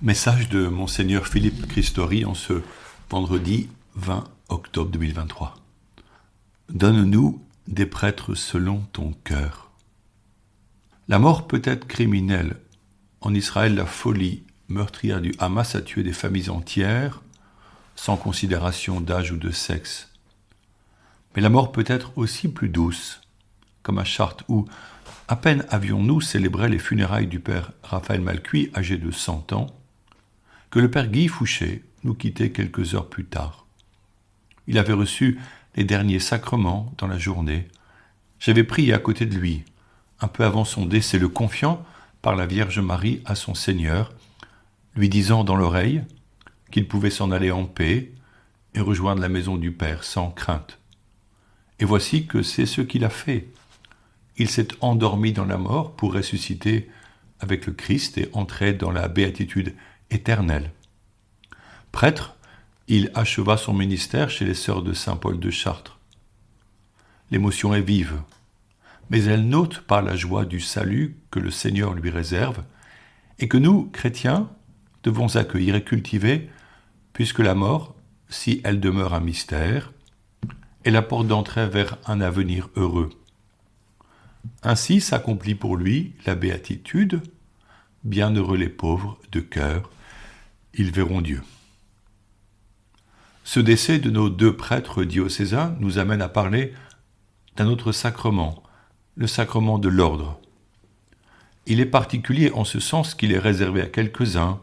Message de Monseigneur Philippe Christori en ce vendredi 20 octobre 2023. Donne-nous des prêtres selon ton cœur. La mort peut être criminelle. En Israël, la folie meurtrière du Hamas a tué des familles entières, sans considération d'âge ou de sexe. Mais la mort peut être aussi plus douce, comme à Chartres où, à peine avions-nous célébré les funérailles du père Raphaël Malcuit, âgé de 100 ans, que le père Guy Fouché nous quittait quelques heures plus tard. Il avait reçu les derniers sacrements dans la journée. J'avais prié à côté de lui, un peu avant son décès, le confiant par la Vierge Marie à son Seigneur, lui disant dans l'oreille qu'il pouvait s'en aller en paix et rejoindre la maison du Père sans crainte. Et voici que c'est ce qu'il a fait. Il s'est endormi dans la mort pour ressusciter avec le Christ et entrer dans la béatitude éternelle. Prêtre, il acheva son ministère chez les sœurs de Saint-Paul de Chartres. L'émotion est vive, mais elle note par la joie du salut que le Seigneur lui réserve et que nous, chrétiens, devons accueillir et cultiver, puisque la mort, si elle demeure un mystère, est la porte d'entrée vers un avenir heureux. Ainsi s'accomplit pour lui la béatitude. Bienheureux les pauvres de cœur, ils verront Dieu. Ce décès de nos deux prêtres diocésains nous amène à parler d'un autre sacrement, le sacrement de l'ordre. Il est particulier en ce sens qu'il est réservé à quelques-uns,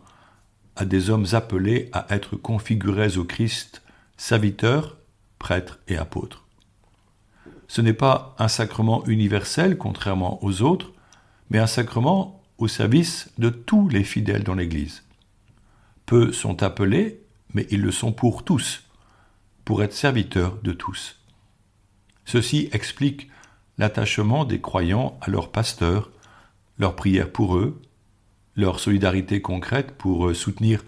à des hommes appelés à être configurés au Christ, serviteurs, prêtres et apôtres. Ce n'est pas un sacrement universel, contrairement aux autres, mais un sacrement au service de tous les fidèles dans l'Église. Peu sont appelés, mais ils le sont pour tous, pour être serviteurs de tous. Ceci explique l'attachement des croyants à leurs pasteurs, leur prière pour eux, leur solidarité concrète pour soutenir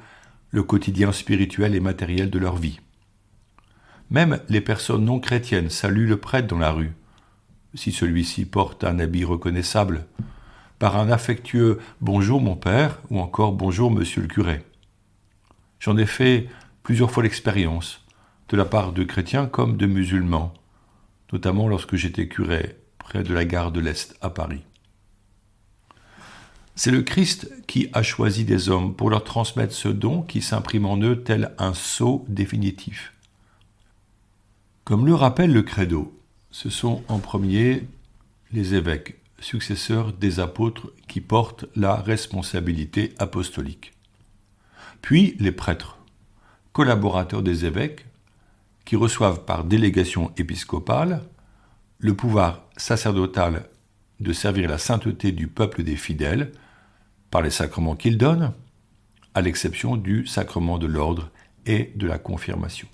le quotidien spirituel et matériel de leur vie. Même les personnes non chrétiennes saluent le prêtre dans la rue, si celui-ci porte un habit reconnaissable, par un affectueux « Bonjour mon père » ou encore « Bonjour monsieur le curé ». J'en ai fait plusieurs fois l'expérience, de la part de chrétiens comme de musulmans, notamment lorsque j'étais curé près de la gare de l'Est à Paris. C'est le Christ qui a choisi des hommes pour leur transmettre ce don qui s'imprime en eux tel un sceau définitif. Comme le rappelle le Credo, ce sont en premier les évêques, successeurs des apôtres qui portent la responsabilité apostolique. Puis les prêtres, collaborateurs des évêques, qui reçoivent par délégation épiscopale le pouvoir sacerdotal de servir la sainteté du peuple des fidèles par les sacrements qu'ils donnent, à l'exception du sacrement de l'ordre et de la confirmation.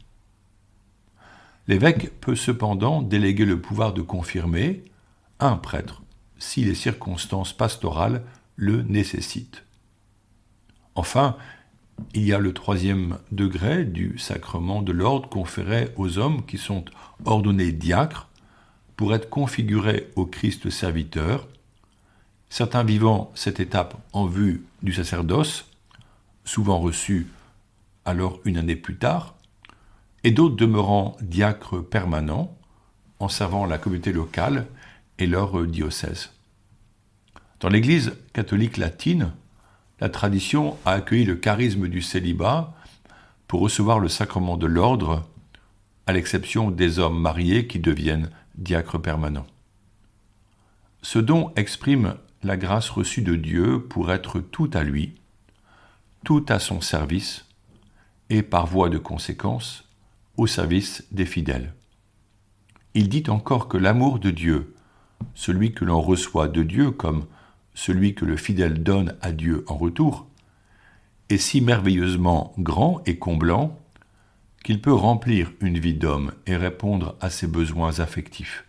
L'évêque peut cependant déléguer le pouvoir de confirmer un prêtre si les circonstances pastorales le nécessitent. Enfin, il y a le troisième degré du sacrement de l'ordre conféré aux hommes qui sont ordonnés diacres pour être configurés au Christ serviteur, certains vivant cette étape en vue du sacerdoce, souvent reçus alors une année plus tard, et d'autres demeurant diacres permanents en servant la communauté locale et leur diocèse. Dans l'Église catholique latine, la tradition a accueilli le charisme du célibat pour recevoir le sacrement de l'ordre, à l'exception des hommes mariés qui deviennent diacres permanents. Ce don exprime la grâce reçue de Dieu pour être tout à lui, tout à son service, et par voie de conséquence, au service des fidèles. Il dit encore que l'amour de Dieu, celui que l'on reçoit de Dieu comme celui que le fidèle donne à Dieu en retour, est si merveilleusement grand et comblant qu'il peut remplir une vie d'homme et répondre à ses besoins affectifs.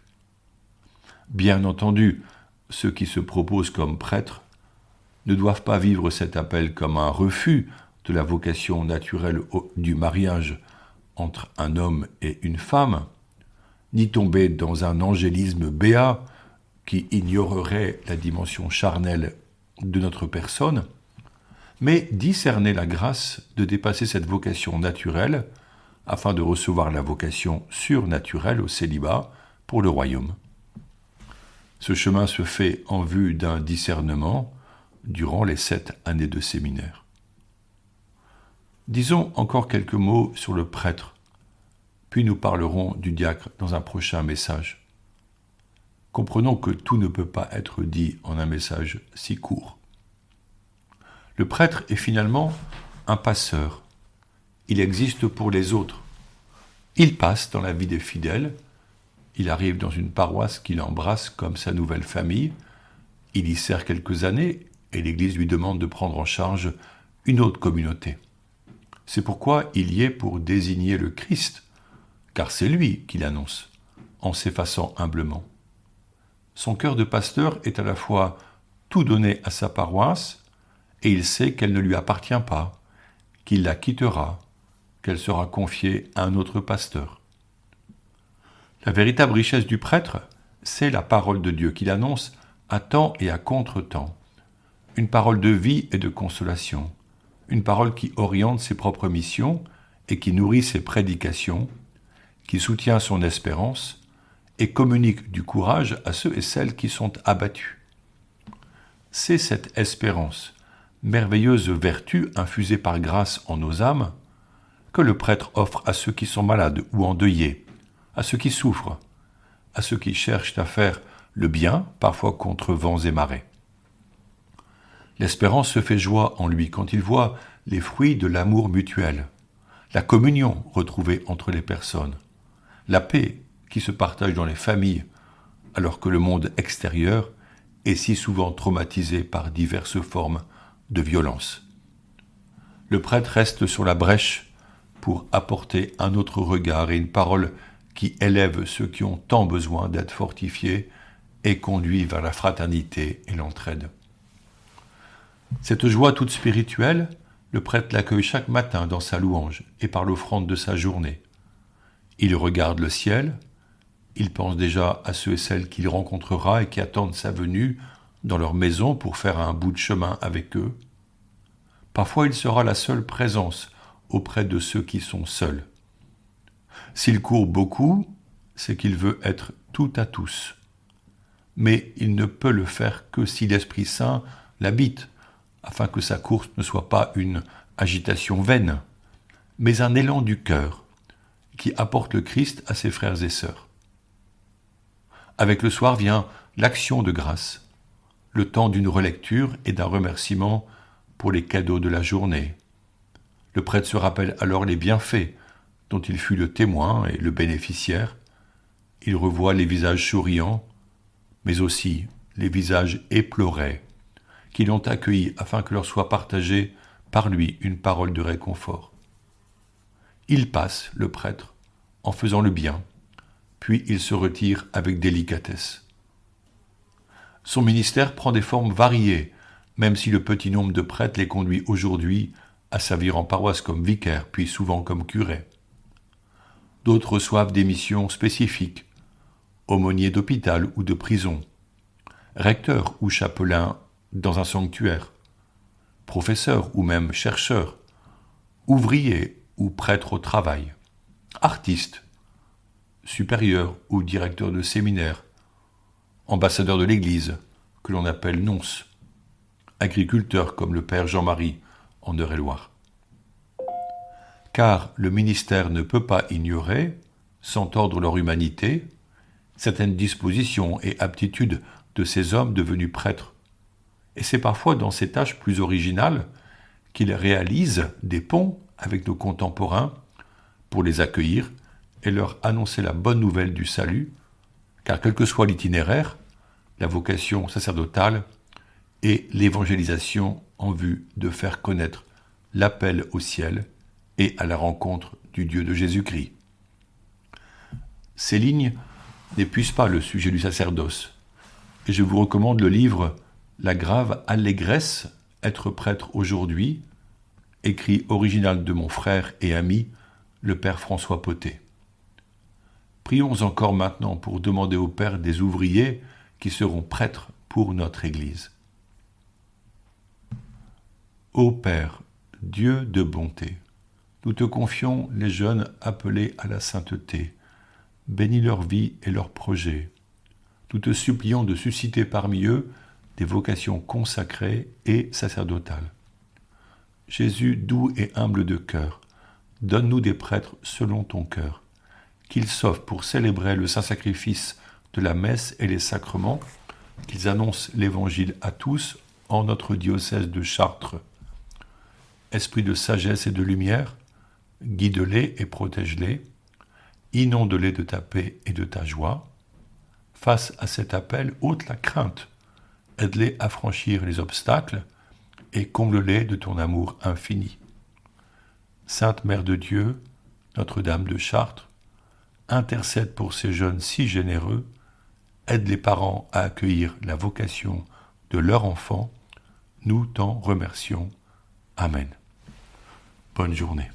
Bien entendu, ceux qui se proposent comme prêtres ne doivent pas vivre cet appel comme un refus de la vocation naturelle du mariage entre un homme et une femme, ni tomber dans un angélisme béat qui ignorerait la dimension charnelle de notre personne, mais discerner la grâce de dépasser cette vocation naturelle afin de recevoir la vocation surnaturelle au célibat pour le royaume. Ce chemin se fait en vue d'un discernement durant les 7 années de séminaire. Disons encore quelques mots sur le prêtre, puis nous parlerons du diacre dans un prochain message. Comprenons que tout ne peut pas être dit en un message si court. Le prêtre est finalement un passeur. Il existe pour les autres. Il passe dans la vie des fidèles. Il arrive dans une paroisse qu'il embrasse comme sa nouvelle famille. Il y sert quelques années et l'Église lui demande de prendre en charge une autre communauté. C'est pourquoi il y est pour désigner le Christ, car c'est lui qui l'annonce, en s'effaçant humblement. Son cœur de pasteur est à la fois tout donné à sa paroisse, et il sait qu'elle ne lui appartient pas, qu'il la quittera, qu'elle sera confiée à un autre pasteur. La véritable richesse du prêtre, c'est la parole de Dieu qu'il annonce à temps et à contre-temps. Une parole de vie et de consolation, une parole qui oriente ses propres missions et qui nourrit ses prédications, qui soutient son espérance et communique du courage à ceux et celles qui sont abattus. C'est cette espérance, merveilleuse vertu infusée par grâce en nos âmes, que le prêtre offre à ceux qui sont malades ou endeuillés, à ceux qui souffrent, à ceux qui cherchent à faire le bien, parfois contre vents et marées. L'espérance se fait joie en lui quand il voit les fruits de l'amour mutuel, la communion retrouvée entre les personnes, la paix qui se partage dans les familles, alors que le monde extérieur est si souvent traumatisé par diverses formes de violence. Le prêtre reste sur la brèche pour apporter un autre regard et une parole qui élève ceux qui ont tant besoin d'être fortifiés et conduit vers la fraternité et l'entraide. Cette joie toute spirituelle, le prêtre l'accueille chaque matin dans sa louange et par l'offrande de sa journée. Il regarde le ciel, il pense déjà à ceux et celles qu'il rencontrera et qui attendent sa venue dans leur maison pour faire un bout de chemin avec eux. Parfois il sera la seule présence auprès de ceux qui sont seuls. S'il court beaucoup, c'est qu'il veut être tout à tous. Mais il ne peut le faire que si l'Esprit Saint l'habite, afin que sa course ne soit pas une agitation vaine, mais un élan du cœur qui apporte le Christ à ses frères et sœurs. Avec le soir vient l'action de grâce, le temps d'une relecture et d'un remerciement pour les cadeaux de la journée. Le prêtre se rappelle alors les bienfaits dont il fut le témoin et le bénéficiaire. Il revoit les visages souriants, mais aussi les visages éplorés, qui l'ont accueilli afin que leur soit partagée par lui une parole de réconfort. Il passe, le prêtre, en faisant le bien, puis il se retire avec délicatesse. Son ministère prend des formes variées, même si le petit nombre de prêtres les conduit aujourd'hui à servir en paroisse comme vicaire, puis souvent comme curé. D'autres reçoivent des missions spécifiques, aumôniers d'hôpital ou de prison, recteurs ou chapelains dans un sanctuaire, professeurs ou même chercheurs, ouvriers ou prêtres au travail, artistes, supérieurs ou directeurs de séminaire, ambassadeurs de l'Église, que l'on appelle nonces, agriculteurs comme le père Jean-Marie en Eure-et-Loire. Car le ministère ne peut pas ignorer, sans tordre leur humanité, certaines dispositions et aptitudes de ces hommes devenus prêtres. Et c'est parfois dans ces tâches plus originales qu'ils réalisent des ponts avec nos contemporains pour les accueillir et leur annoncer la bonne nouvelle du salut, car quel que soit l'itinéraire, la vocation sacerdotale et l'évangélisation en vue de faire connaître l'appel au ciel et à la rencontre du Dieu de Jésus-Christ. Ces lignes n'épuisent pas le sujet du sacerdoce, et je vous recommande le livre « La grave allégresse, être prêtre aujourd'hui », écrit original de mon frère et ami, le père François Potet. Prions encore maintenant pour demander au Père des ouvriers qui seront prêtres pour notre Église. Ô Père, Dieu de bonté, nous te confions les jeunes appelés à la sainteté. Bénis leur vie et leurs projets. Nous te supplions de susciter parmi eux des vocations consacrées et sacerdotales. Jésus, doux et humble de cœur, donne-nous des prêtres selon ton cœur, qu'ils s'offrent pour célébrer le saint sacrifice de la messe et les sacrements, qu'ils annoncent l'Évangile à tous en notre diocèse de Chartres. Esprit de sagesse et de lumière, guide-les et protège-les, inonde-les de ta paix et de ta joie. Face à cet appel, ôte la crainte, aide-les à franchir les obstacles et comble-les de ton amour infini. Sainte Mère de Dieu, Notre-Dame de Chartres, intercède pour ces jeunes si généreux, aide les parents à accueillir la vocation de leur enfant, nous t'en remercions. Amen. Bonne journée.